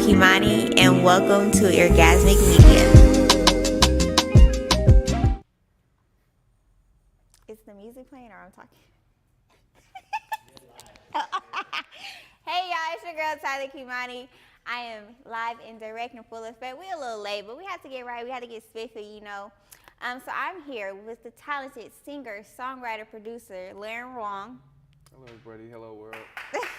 Khimani, and welcome to Orgasmic Media. Is the music playing or I'm talking? Hey y'all, it's your girl Tyler Khimani. I am live and direct and full effect. We're a little late, but we had to get right. We had to get spiffy, you know. So I'm here with the talented singer, songwriter, producer, Larren Wong. Hello, everybody. Hello, world.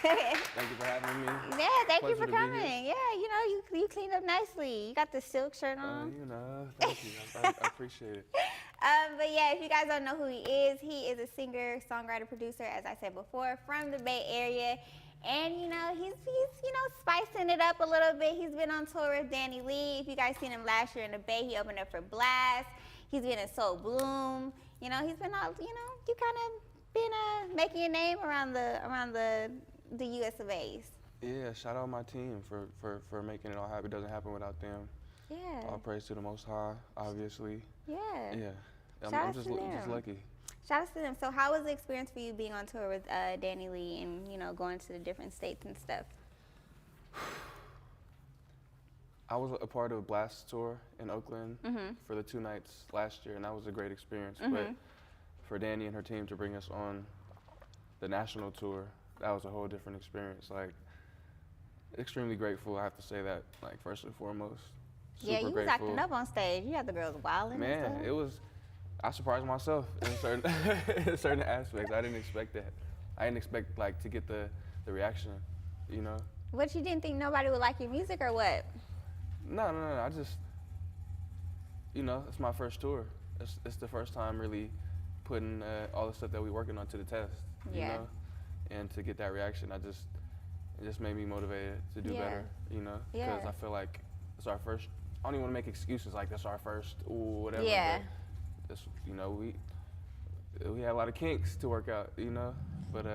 Thank you for having me. Yeah, thank you for coming. Yeah, you know, you cleaned up nicely. You got the silk shirt on. Thank you. I appreciate it. But yeah, if you guys don't know who he is a singer, songwriter, producer, as I said before, from the Bay Area. And, you know, he's spicing it up a little bit. He's been on tour with Dani Leigh. If you guys seen him last year in the Bay, he opened up for Blast. He's been in Soul Bloom. You know, he's been all, you know, you kind of been making your name around the U.S. of A's. Yeah, shout out my team for making it all happen. It doesn't happen without them. Yeah. All praise to the Most High, obviously. Yeah. Yeah. I'm just lucky. Shout out to them. So how was the experience for you being on tour with Dani Leigh and, you know, going to the different states and stuff? I was a part of a Blast tour in Oakland for the 2 nights last year, and that was a great experience. But for Dani and her team to bring us on the national tour, that was a whole different experience. Like, extremely grateful, I have to say that, like, first and foremost. Super yeah, you grateful. was acting up on stage. You had the girls wilding. Man, it was, I surprised myself in certain, in certain aspects. I didn't expect that. I didn't expect, like, to get the reaction, you know? What, you didn't think nobody would like your music or what? No. I just, you know, it's my first tour. It's the first time really putting all the stuff that we're working on to the test, you know? And to get that reaction, it just made me motivated to do better, you know? Because I feel like it's our first, I don't even want to make excuses like that's our first, whatever. Yeah. But this, you know, we had a lot of kinks to work out, you know? But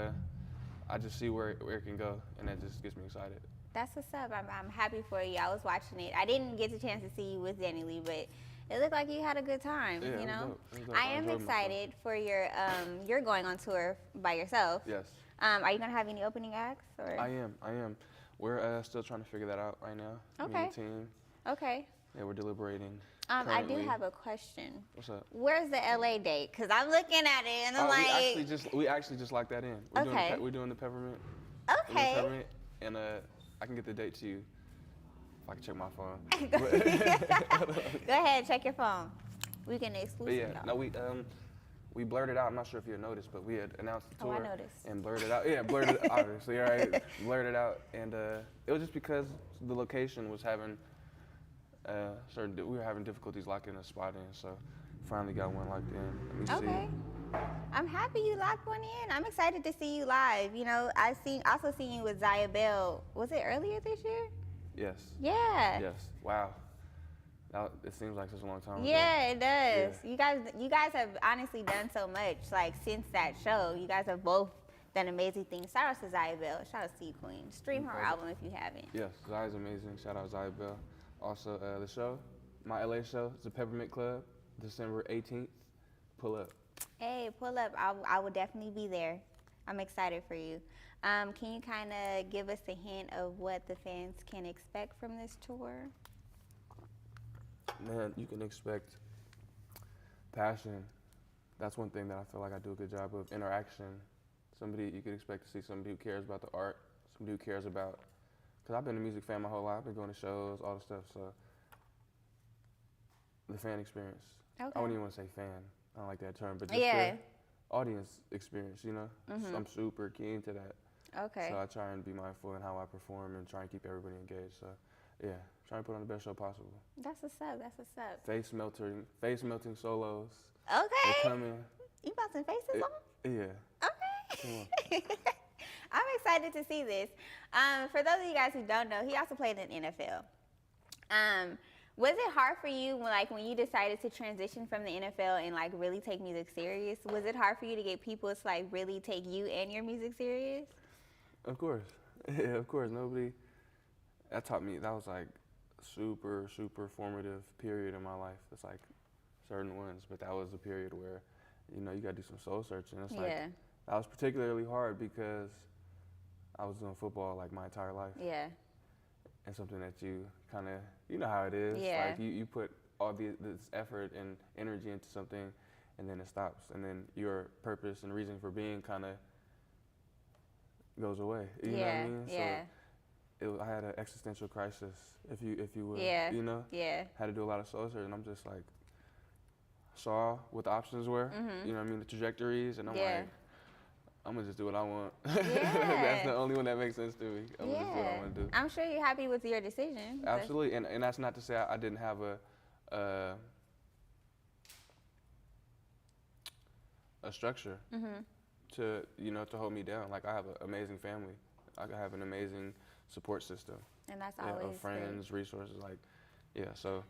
I just see where it can go, and that just gets me excited. That's what's up. I'm happy for you. I was watching it. I didn't get the chance to see you with Dani Leigh, but it looked like you had a good time, Yeah, you know? it was dope. I am excited for you're going on tour by yourself. Yes. Are you going to have any opening acts? Or? I am. We're still trying to figure that out right now. Okay. Me and the team. Okay. Yeah, we're deliberating. I do have a question. What's up? Where's the LA date? Because I'm looking at it and I'm like... We actually just locked that in. We're doing the Peppermint. Okay. Peppermint, and I can get the date to you if I can check my phone. Go ahead, check your phone. We can exclusive. Yeah, no, we blurred it out. I'm not sure if you had noticed, but we had announced the tour. I noticed. And blurred it out. Yeah, blurred it obviously, all right. Blurred it out, and it was just because the location was having we were having difficulties locking a spot in, so finally got one locked in. Let me see. I'm happy you locked one in. I'm excited to see you live. You know, also seen you with Zaya Bell. Was it earlier this year? Yes. Yeah. Yes. Wow. It seems like such a long time ago. Yeah, it does. Yeah. You guys have honestly done so much. Like, since that show, you guys have both done amazing things. Shout out to Zaya Bell. Shout out to you, Queen. Stream her album if you haven't. Yes, Zaya's amazing. Shout out Zaya Bell. Also, the show, my LA show, it's the Peppermint Club, December 18th. Pull up. Hey, pull up. I will definitely be there. I'm excited for you. Can you kind of give us a hint of what the fans can expect from this tour? Man, you can expect passion. That's one thing that I feel like I do a good job of. Interaction. You could expect to see somebody who cares about the art, somebody who cares about, because I've been a music fan my whole life. I've been going to shows, all the stuff, so the fan experience. Okay. I wouldn't even want to say fan. I don't like that term, but just the audience experience, you know? So I'm super keen to that. Okay. So I try and be mindful in how I perform and try and keep everybody engaged. So, yeah, try and put on the best show possible. That's what's up. That's what's up. Face melting solos. Okay. They come in. You got some faces on? Yeah. Okay. Come on. I'm excited to see this. For those of you guys who don't know, he also played in the NFL. Was it hard for you when you decided to transition from the NFL and like really take music serious? Was it hard for you to get people to like really take you and your music serious? Of course. Yeah, of course. That taught me, that was like super, super formative period in my life. It's like certain ones, but that was a period where, you know, you gotta do some soul searching. It's like, that was particularly hard because I was doing football like my entire life. Yeah. and something that you kind of, you know how it is. Yeah. Like you put all this effort and energy into something, and then it stops, and then your purpose and reason for being kind of goes away. You know what I mean? Yeah. So I had an existential crisis, if you will. Yeah. You know? Yeah. Had to do a lot of soul searching, and I'm just like, saw what the options were, you know what I mean, the trajectories, and I'm like, I'm gonna just do what I want. Yeah. That's the only one that makes sense to me. I'm gonna just do what I want to do. I'm sure you're happy with your decision. Absolutely, and that's not to say I didn't have a structure to, you know, to hold me down. Like, I have an amazing family. I have an amazing support system. And that's of always friends, resources, like, so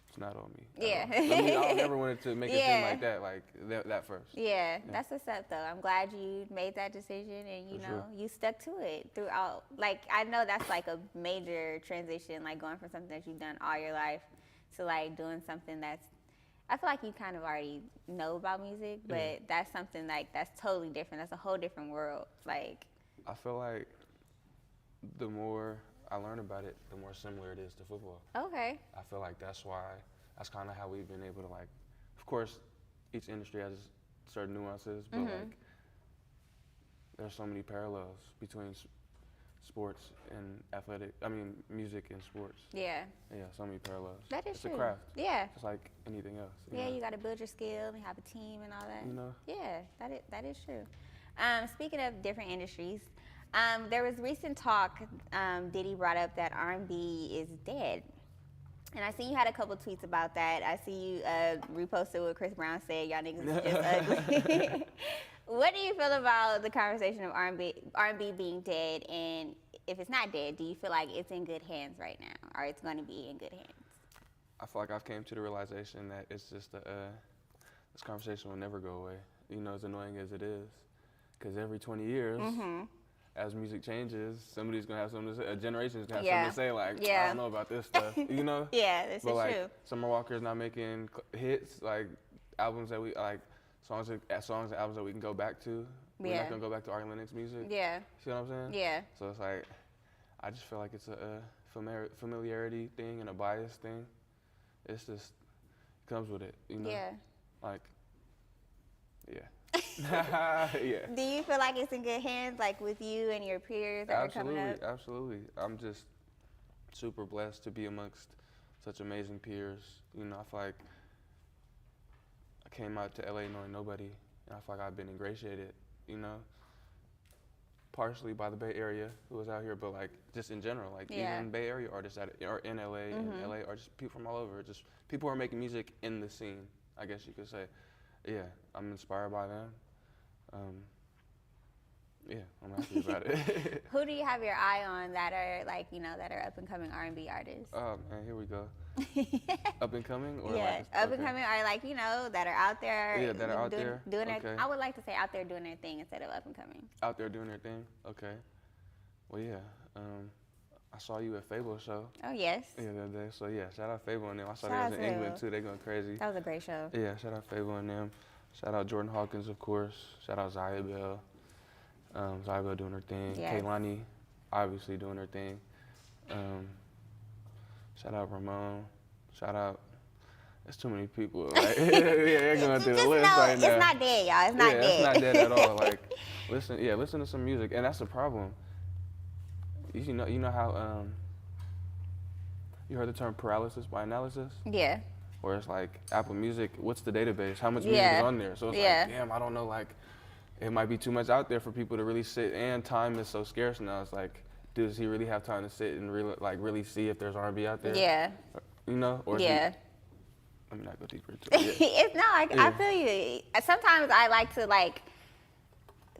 it's not on me. Yeah. I mean, I never wanted to make it seem like that, like that first. Yeah, that's what's up though. I'm glad you made that decision and you know, you stuck to it throughout. Like, I know that's like a major transition, like going from something that you've done all your life to like doing something that's, I feel like you kind of already know about music, but that's something like that's totally different. That's a whole different world. Like, I feel like the more I learn about it, the more similar it is to football. Okay. I feel like that's kind of how we've been able to, like, of course, each industry has certain nuances, but like, there's so many parallels between sports and music and sports. Yeah. Yeah, so many parallels. That is it's true. a craft. Yeah. Just like anything else. Yeah, you got to build your skill and have a team and all that. You know? Yeah, that is true. Speaking of different industries, there was recent talk, Diddy brought up that R&B is dead. And I see you had a couple tweets about that. I see you reposted what Chris Brown said, y'all niggas is just ugly. What do you feel about the conversation of R&B being dead? And if it's not dead, do you feel like it's in good hands right now, or it's going to be in good hands? I feel like I've came to the realization that it's just this conversation will never go away. You know, as annoying as it is, because every 20 years, as music changes, somebody's gonna have something to say. A generation's gonna have something to say. Like, I don't know about this stuff. You know? Yeah, this is like, true. Summer Walker's not making hits, like albums that we like, songs and albums that we can go back to. We're not gonna go back to Ari Lennox music. Yeah. See what I'm saying? Yeah. So it's like, I just feel like it's a familiarity thing and a bias thing. It's just, it comes with it, you know? Yeah. Like, yeah. Yeah. Do you feel like it's in good hands, like with you and your peers that are coming up? Absolutely. I'm just super blessed to be amongst such amazing peers. You know, I feel like I came out to LA knowing nobody, and I feel like I've been ingratiated, you know, partially by the Bay Area who was out here, but like just in general, like even Bay Area artists are in LA, and LA are just people from all over, just people who are making music in the scene, I guess you could say. Yeah, I'm inspired by them. Yeah, I'm happy about it. Who do you have your eye on that are like, you know, that are up and coming R&B artists? Oh man, here we go. Up and coming, or yeah, like, up and coming are like, you know, that are out there. Yeah, that are out there. Doing okay. their, I would like to say out there doing their thing instead of up and coming. Out there doing their thing. Okay. Well, yeah. I saw you at Fable show. Oh yes. Yeah, the other day. So yeah, shout out Fable and them. I saw Shout they was in England too. They going crazy. That was a great show. Yeah, shout out Fable and them. Shout out Jordan Hawkins, of course. Shout out Zaya Bell. Zaya Bell doing her thing. Yes. Khimani, obviously doing her thing. Shout out Ramon. Shout out. There's too many people. Like, yeah, they're going through the list right now. It's not dead, y'all. It's not dead. It's not dead at all. Like, listen to some music, and that's the problem. You know how you heard the term paralysis by analysis? Yeah. Where it's like Apple Music, what's the database? How much music is on there? So it's like, damn, I don't know, like, it might be too much out there for people to really sit, and time is so scarce now. It's like, does he really have time to sit and really see if there's R&B out there? Yeah. You know? Or yeah. Let me not go deeper into it. Yeah. I feel you. Sometimes I like to like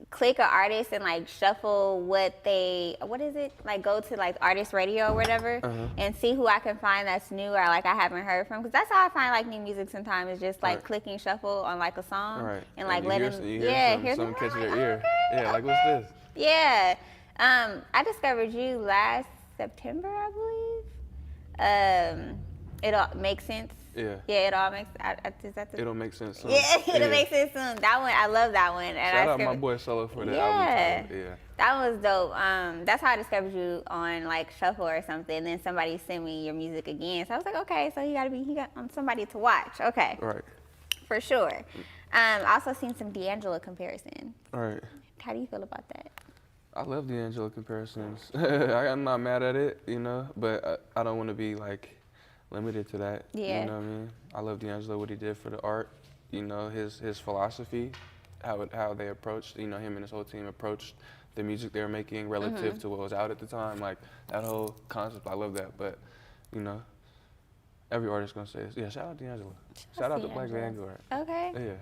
click an artist and like shuffle what is it? Like go to like artist radio or whatever and see who I can find that's new or like I haven't heard from. Cause that's how I find like new music sometimes is just like clicking shuffle on like a song and like letting hear some catch your ear. Okay, yeah, like what's this? Yeah. I discovered you last September, I believe. It'll Make Sense. Yeah. Yeah, it all makes. Is that the? It'll make sense soon. Yeah, it'll make sense soon. That one, I love that one. And Shout I out my boy Solo for the album title. Yeah. That was dope. That's how I discovered you on like Shuffle or something. And then somebody sent me your music again, so I was like, okay, so he got somebody to watch. Okay. Right. For sure. Also seen some D'Angelo comparison. All right. How do you feel about that? I love D'Angelo comparisons. I'm not mad at it, you know, but I don't want to be like limited to that. Yeah. You know what I mean? I love D'Angelo, what he did for the art, you know, his philosophy, how they approached, you know, him and his whole team approached the music they were making relative to what was out at the time. Like that whole concept, I love that. But, you know, every artist gonna say, yeah, shout out D'Angelo. Shout out to Black Vanguard. Okay. Yeah.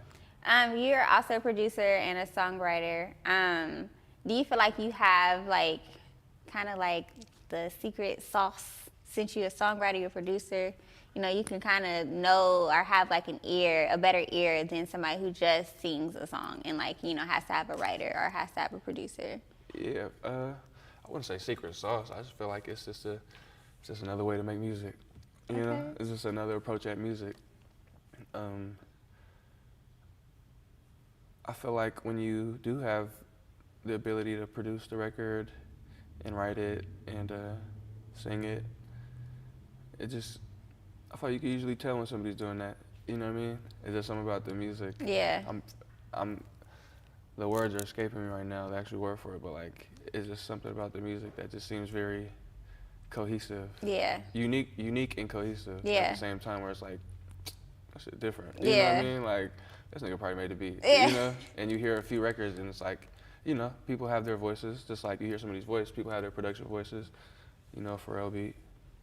You're also a producer and a songwriter. Do you feel like you have like kind of like the secret sauce since you're a songwriter, you're a producer? You know, you can kind of know or have like a better ear than somebody who just sings a song and like, you know, has to have a writer or has to have a producer. Yeah, I wouldn't say secret sauce. I just feel like it's just another way to make music. You know, it's just another approach at music. I feel like when you do have the ability to produce the record and write it and sing it, I feel like you can usually tell when somebody's doing that. You know what I mean? It's just something about the music. Yeah. The words are escaping me right now, the actual word for it, but like, it's just something about the music that just seems very cohesive. Yeah. Unique and cohesive at the same time, where it's like, that shit different. You know what I mean? Like, this nigga probably made the beat, you know? And you hear a few records and it's like, you know, people have their voices, just like you hear somebody's voice, people have their production voices, you know, Pharrell beat.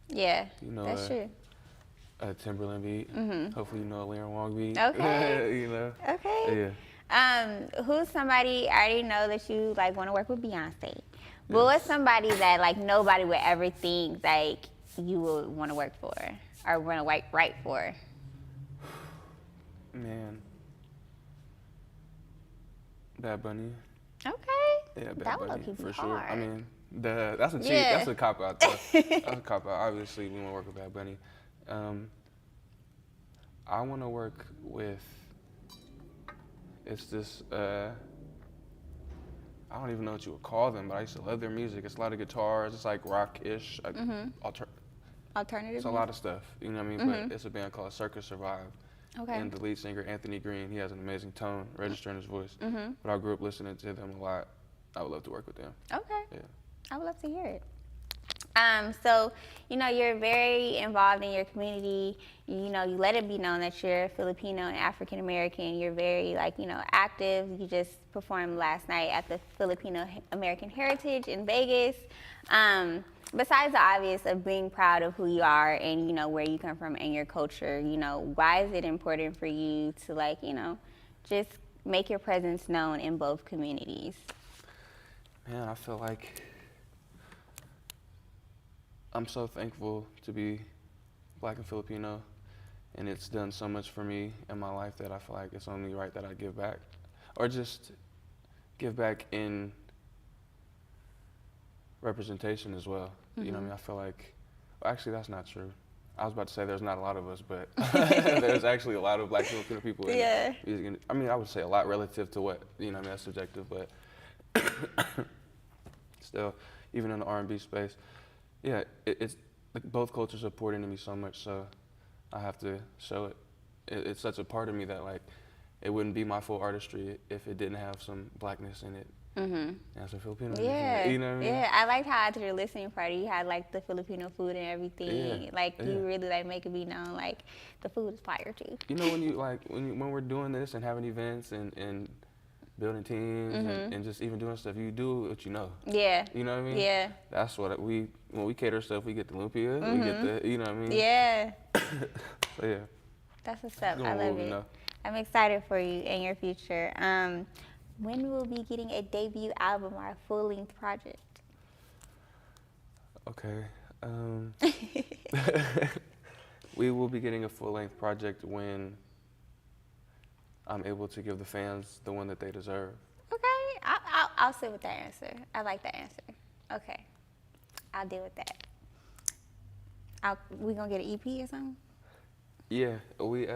Yeah, you know, that's true. A Timberland beat. Hopefully you know a Larren Wong beat. Okay. You know? Okay. Yeah. Who's somebody, I already know that you like want to work with Beyonce, but what's somebody that like nobody would ever think like you would want to work for or want to write for? Man. Bad Bunny. Okay. Yeah, Bad That would Bunny, keep for you sure. hard. I mean, that's a cheat. That's a cop out though. That's a cop out. Obviously, we want to work with Bad Bunny. I want to work with. It's this. I don't even know what you would call them, but I used to love their music. It's a lot of guitars. It's like rock-ish. Alternative. It's a lot of stuff. You know what I mean? But it's a band called Circus Survive. Okay. And the lead singer, Anthony Green, he has an amazing tone, register in his voice. But I grew up listening to them a lot. I would love to work with them. Okay. Yeah. I would love to hear it. So, you know, you're very involved in your community. You know, you let it be known that you're Filipino and African American. You're very, like, you know, active. You just performed last night at the Filipino American Heritage in Vegas. Besides the obvious of being proud of who you are and, you know, where you come from and your culture, you know, why is it important for you to, like, you know, just make your presence known in both communities? Man, I feel like I'm so thankful to be Black and Filipino, and it's done so much for me in my life that I feel like it's only right that I give back, or just give back in representation as well. You know what I mean? I feel like, well, actually that's not true. I was about to say there's not a lot of us, but there's actually a lot of Black Filipino people in music. I mean, I would say a lot relative to what, you know, I mean, that's subjective, but still, even in the R&B space, yeah, it's like both cultures are poured into me so much, so I have to show it. It's such a part of me that, like, it wouldn't be my full artistry if it didn't have some Blackness in it. And some Filipino. Yeah, you know what I mean? Yeah, I liked how after your listening party you had like the Filipino food and everything. You really like make it be known like the food is fire too. You know, when you like when we're doing this and having events and building teams and just even doing stuff, you do what you know. Yeah. You know what I mean? Yeah. That's what when we cater stuff, we get the lumpia, we get the, you know what I mean? Yeah. So yeah. That's what's up. Doing I love what we it. know. I'm excited for you and your future. When will we be getting a debut album or a full-length project? Okay. We will be getting a full-length project when I'm able to give the fans the one that they deserve. Okay, I'll sit with that answer. I like that answer. Okay, I'll deal with that. We gonna get an EP or something? Yeah, we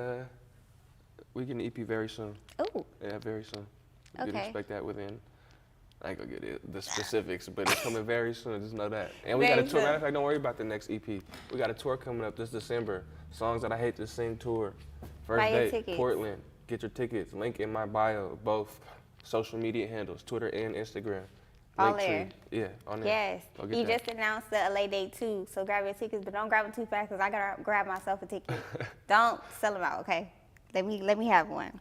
getting an EP very soon. Ooh. Yeah, very soon. You Okay. can expect that within. I ain't gonna get the specifics, but it's coming very soon. Just know that. And we got a Very tour. Matter soon. of fact, don't worry about the next EP. We got a tour coming up this December. Songs That I Hate to Sing tour. First Buy your date, tickets. Portland. Get your tickets. Link in my bio. Both social media handles, Twitter and Instagram. All Linktree. there. Yeah, on there. Yes. Go get You that. just announced the LA date too, so grab your tickets, but don't grab them too fast because I gotta grab myself a ticket. Don't sell them out, okay? Let me have one.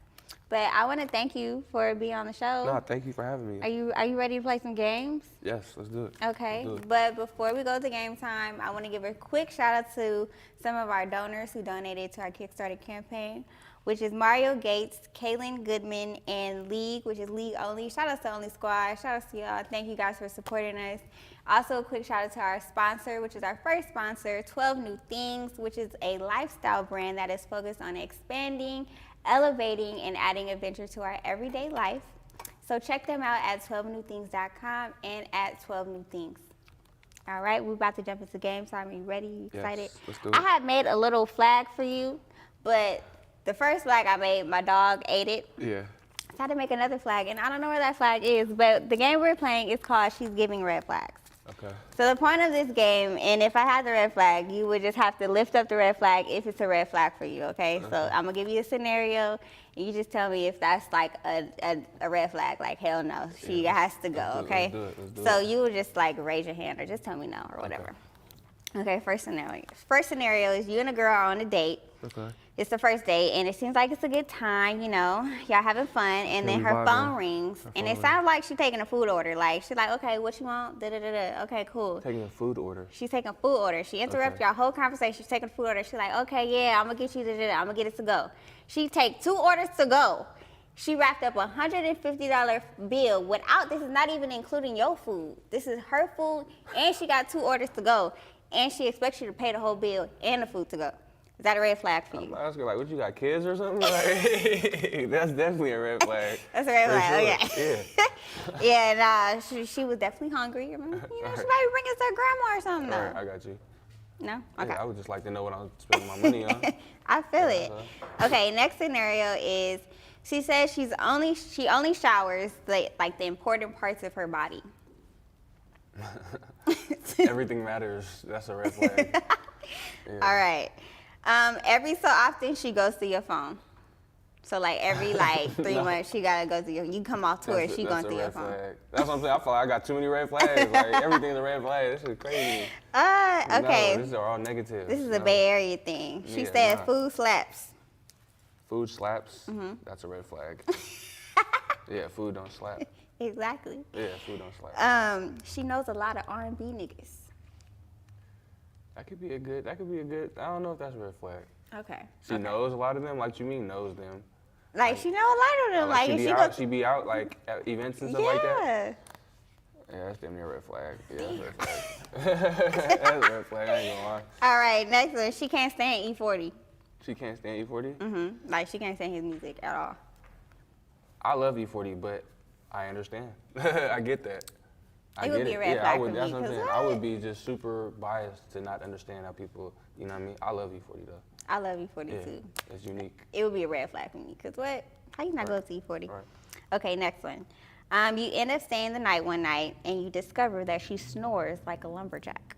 But I want to thank you for being on the show. No, thank you for having me. Are you ready to play some games? Yes, let's do it. Okay, Let's do it. but before we go to game time, I want to give a quick shout out to some of our donors who donated to our Kickstarter campaign, which is Mario Gates, Kaylin Goodman, and League, which is League Only. Shout out to Only Squad. Shout out to y'all. Thank you guys for supporting us. Also, a quick shout out to our sponsor, which is our first sponsor, 12 New Things, which is a lifestyle brand that is focused on expanding, elevating, and adding adventure to our everyday life. So check them out at 12newthings.com and at 12 New Things. All right, we're about to jump into game time. Are you ready? You excited? Yes, let's do it. I had made a little flag for you, but the first flag I made, my dog ate it. Yeah. So I had to make another flag, and I don't know where that flag is, but the game we're playing is called She's Giving Red Flags. Okay. So the point of this game, and if I had the red flag, you would just have to lift up the red flag if it's a red flag for you, okay? So I'm gonna give you a scenario, and you just tell me if that's like a red flag, like hell no, she Yeah, has to go, okay? Let's do So it. you would just like raise your hand or just tell me no or whatever. Okay, first scenario. First scenario is you and a girl are on a date. Okay. It's the first date, and it seems like it's a good time, you know, y'all having fun, and then we her vibing. phone rings, Her and phone it sounds like she's taking a food order. Like, she's like, okay, what you want? Da-da-da-da. Okay, cool. Taking a food order. She's taking a food order. She interrupts Okay. y'all whole conversation. She's taking a food order. She's like, okay, yeah, I'm going to get you da-da-da. I'm going to get it to go. She take 2 orders to go. She wrapped up a $150 bill without, this is not even including your food. This is her food, and she got 2 orders to go, and she expects you to pay the whole bill and the food to go. Is that a red flag for you? I'm asking, like, what, you got kids or something? Like, that's definitely a red flag. That's a red For flag, sure. okay. Yeah. Yeah, she was definitely hungry. You know, she might be bringing us her grandma or something. All though. right, I got you. No? Yeah, Okay. I would just like to know what I'm spending my money on. I feel it. uh-huh. Okay, next scenario is she says she only showers like the important parts of her body. Everything matters. That's a red flag. Yeah. All right. Every so often she goes through your phone. So like every 3 months she gotta go through you come off tour, she going through your phone. Flag. That's what I'm saying. I feel like I got too many red flags. Like everything's a red flag. This is crazy. Okay. No, these are all negative. This is a Bay Area thing. She Yeah, says nah. food slaps. Food slaps. Mm-hmm. That's a red flag. Yeah, food don't slap. Exactly. Yeah, food don't slap. She knows a lot of R&B niggas. That could be a good. I don't know if that's a red flag. Okay. She knows a lot of them. Like you mean knows them. Like she know a lot of them. Like she if be she out. goes. She be out like at events and stuff like that. Yeah. Yeah, that's damn near a red flag. Yeah, that's a red flag. That's a red flag. I ain't gonna lie. All right. Next one. She can't stand E40. She can't stand E40. Like she can't stand his music at all. I love E40, but I understand. I get that. I It would get be it. a red Yeah, flag I would. for That's me, what I'm 'cause saying. I what? would be just super biased to not understand how people. You know what I mean? I love E40 though. I love E40 Yeah, too. it's unique. It would be a red flag for me. Cause what? How you not go to E40? Right. Okay. Next one. You end up staying the night one night, and you discover that she snores like a lumberjack.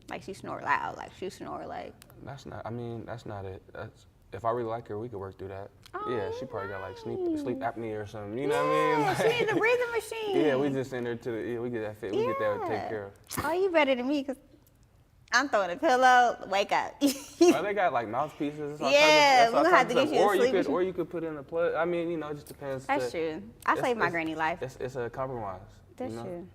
Like she snore loud. Like she snore like. That's not. I mean, that's not it. That's. If I really like her, we could work through that. Yeah, she probably got like sleep apnea or something. You know what I mean? Yeah, she Like- needs a breathing machine. Yeah, we just send her to the. Yeah, we get that fit. We get that taken care of. Oh, you better than me, cause I'm throwing a pillow. Wake up. Oh, they got like mouthpieces. Yeah, we we're gonna have to get you a or you sleep could, machine. or you could put in a plug. I mean, you know, it just depends. That's true. I saved my granny life. It's a compromise. That's you know? true.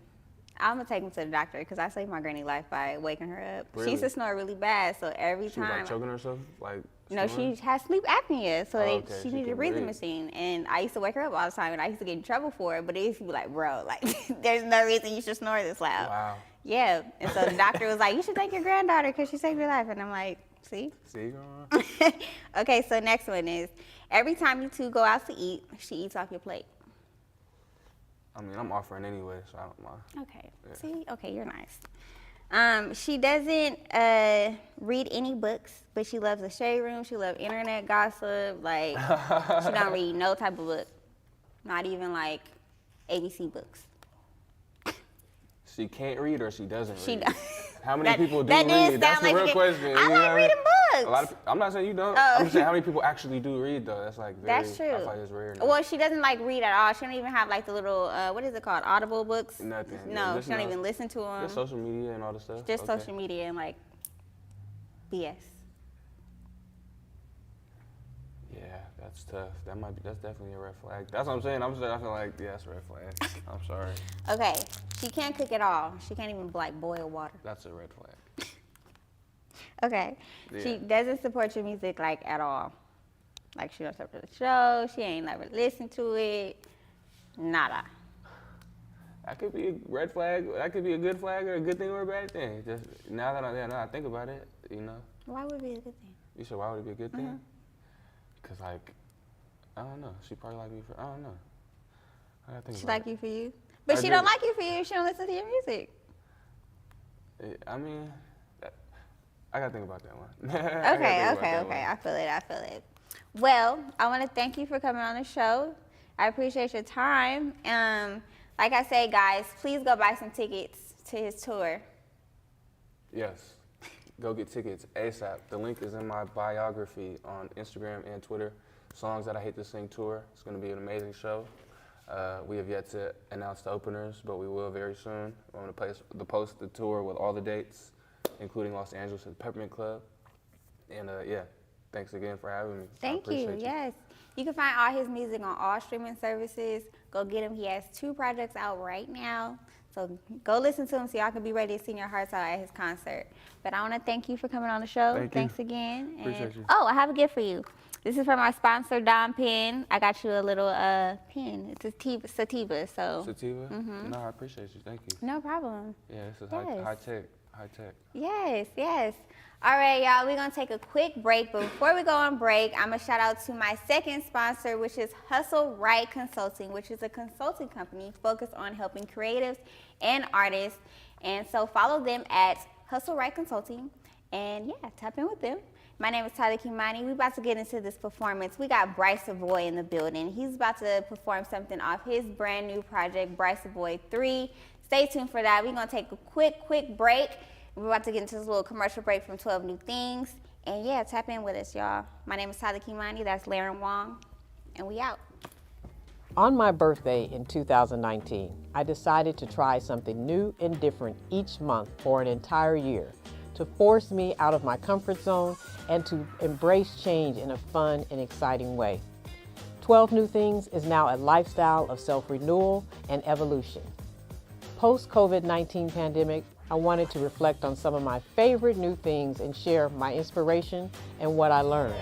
I'm gonna take him to the doctor because I saved my granny life by waking her up. She Really? used to snore really bad, so every She was time. like choking herself, like. No, snoring? she has sleep apnea, so Okay, she she needed a can breathing breathe. machine. And I used to wake her up all the time, and I used to get in trouble for it. But they used to be like, "Bro, like, there's no reason you should snore this loud." Wow. Yeah, and so the doctor was like, "You should thank your granddaughter because she saved your life." And I'm like, "See." See, girl? Okay, so next one is every time you two go out to eat, she eats off your plate. I mean, I'm offering anyway, so I don't mind. Okay. Yeah. See, okay, you're nice. She doesn't read any books, but she loves the shade room. She loves internet gossip. Like, she don't read no type of book, not even like ABC books. She can't read or she doesn't She read? don't. How many people do that didn't read? That's sound the like real question. I like reading books. I'm not saying you don't. Oh. I'm just saying how many people actually do read though. That's like very, That's true. I feel like it's rare now. Well, she doesn't like read at all. She don't even have like the little what is it called, Audible books? Nothing. No, Yeah, she don't even listen to them. Just social media and all the stuff. Just Okay. social media and like BS. Yeah, that's tough. That's definitely a red flag. That's what I'm saying. I feel like yeah, that's a red flag. I'm sorry. Okay, she can't cook at all. She can't even like boil water. That's a red flag. Okay, Yeah. she doesn't support your music like at all. Like she don't support the show. She ain't never listened to it. Nada. That could be a red flag. That could be a good flag or a good thing or a bad thing. Just now that I think about it, you know. Why would it be a good thing? You said why would it be a good thing? Cause like, I don't know. She probably like me for I don't know. I gotta think She about like it. you for you, but I she do. don't like you for you. She don't listen to your music. I mean, I gotta think about that one. Okay. I feel it. Well, I want to thank you for coming on the show. I appreciate your time. Like I say, guys, please go buy some tickets to his tour. Yes. Go get tickets ASAP. The link is in my biography on Instagram and Twitter. Songs That I Hate to Sing tour. It's going to be an amazing show. We have yet to announce the openers, but we will very soon. I'm going to post the tour with all the dates, including Los Angeles at the Peppermint Club. And yeah, thanks again for having me. Thank you. Yes. You can find all his music on all streaming services. Go get him. He has 2 projects out right now. So go listen to him so y'all can be ready to sing your hearts out at his concert. But I want to thank you for coming on the show. Thanks again. Appreciate you. Oh, I have a gift for you. This is from our sponsor, Dom Pen. I got you a little pen. It's a sativa. So. Sativa? No, I appreciate you. Thank you. No problem. Yeah, this is Yes. high tech. High tech. Yes. All right, y'all, we're going to take a quick break. But before we go on break, I'm going to shout out to my second sponsor, which is Hustle Right Consulting, which is a consulting company focused on helping creatives and artists. And so follow them at Hustle Right Consulting. And yeah, tap in with them. My name is Khimani. We're about to get into this performance. We got Bryce Savoy in the building. He's about to perform something off his brand new project, Bryce Savoy 3. Stay tuned for that. We're going to take a quick break. We're about to get into this little commercial break from 12 New Things. And yeah, tap in with us, y'all. My name is Khimani. That's Larren Wong. And we out. On my birthday in 2019, I decided to try something new and different each month for an entire year, to force me out of my comfort zone and to embrace change in a fun and exciting way. 12 New Things is now a lifestyle of self-renewal and evolution. Post-COVID-19 pandemic, I wanted to reflect on some of my favorite new things and share my inspiration and what I learned.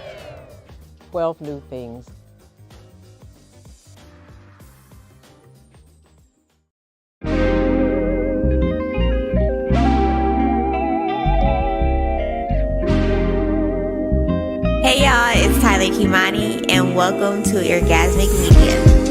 12 New Things. Hey y'all, it's Khimani, and welcome to Orgasmic Media.